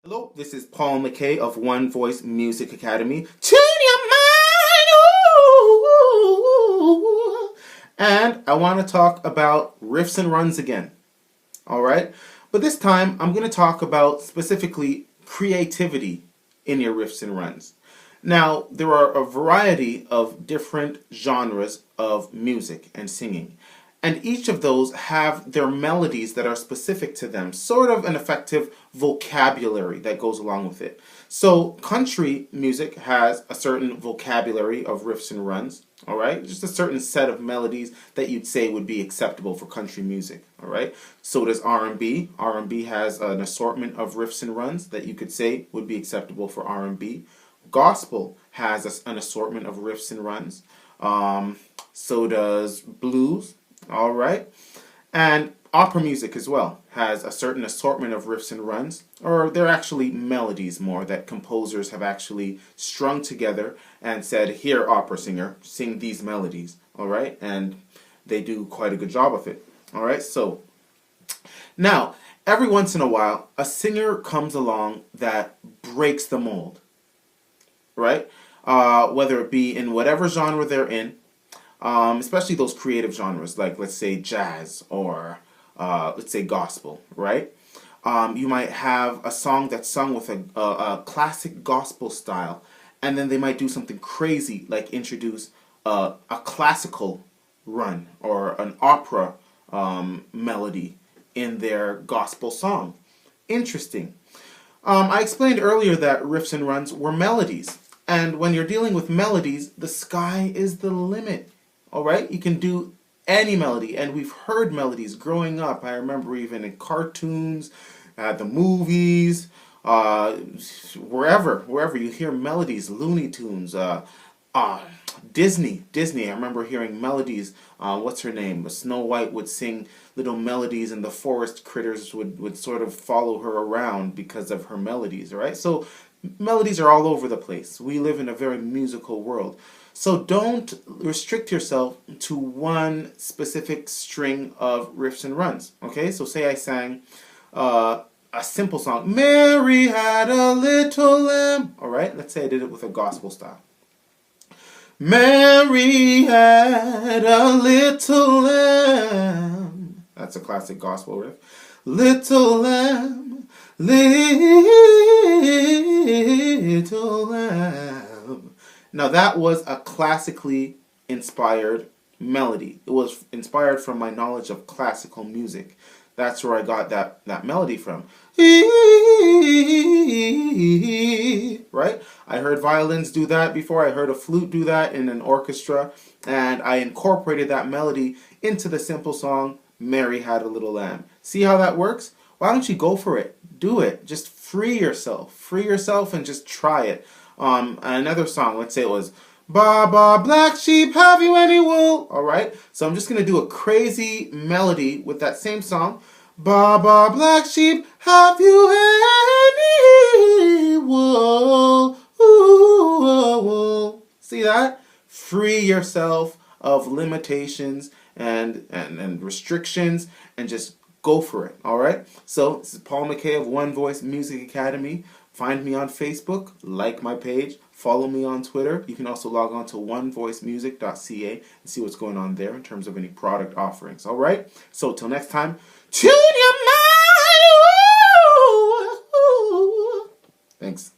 Hello, this is Paul McKay of One Voice Music Academy. Tune your mind, ooh, and I want to talk about riffs and runs again. All right, but this time I'm going to talk about specifically creativity in your riffs and runs. Now, there are a variety of different genres of music and singing, and each of those have their melodies that are specific to them, sort of an effective vocabulary that goes along with it. So country music has a certain vocabulary of riffs and runs, all right? Just a certain set of melodies that you'd say would be acceptable for country music, all right? So does R&B. R&B has an assortment of riffs and runs that you could say would be acceptable for R&B. Gospel has an assortment of riffs and runs. So does blues. All right, and opera music as well has a certain assortment of riffs and runs, or they're actually melodies more that composers have actually strung together and said, here, opera singer, sing these melodies, all right, and they do quite a good job of it, all right. So now, every once in a while, a singer comes along that breaks the mold, right, whether it be in whatever genre they're in. Especially those creative genres, like let's say jazz or let's say gospel, right? You might have a song that's sung with a classic gospel style, and then they might do something crazy like introduce a classical run or an opera melody in their gospel song. Interesting. I explained earlier that riffs and runs were melodies, and when you're dealing with melodies, the sky is the limit. All right, you can do any melody, and we've heard melodies growing up. I remember even in cartoons, the movies, wherever you hear melodies, Looney Tunes, Disney. I remember hearing melodies. What's her name? Snow White would sing little melodies, and the forest critters would sort of follow her around because of her melodies. All right, so melodies are all over the place. We live in a very musical world. So don't restrict yourself to one specific string of riffs and runs. Okay, so say I sang a simple song, Mary had a little lamb. All right, let's say I did it with a gospel style. Mary had a little lamb. That's a classic gospel riff. Little lamb, little lamb. Now that was a classically inspired melody. It was inspired from my knowledge of classical music. That's where I got that melody from. Right? I heard violins do that before. I heard a flute do that in an orchestra. And I incorporated that melody into the simple song, Mary Had a Little Lamb. See how that works? Why don't you go for it? Do it. Just free yourself. Free yourself and just try it. Another song, let's say it was Ba ba black sheep, have you any wool? Alright, so I'm just going to do a crazy melody with that same song. Ba ba black sheep, have you any wool? Ooh, wool. See that? Free yourself of limitations and restrictions and just go for it. Alright, so this is Paul McKay of One Voice Music Academy. Find me on Facebook, like my page, follow me on Twitter. You can also log on to onevoicemusic.ca and see what's going on there in terms of any product offerings. All right? So till next time, tune your mind. Thanks.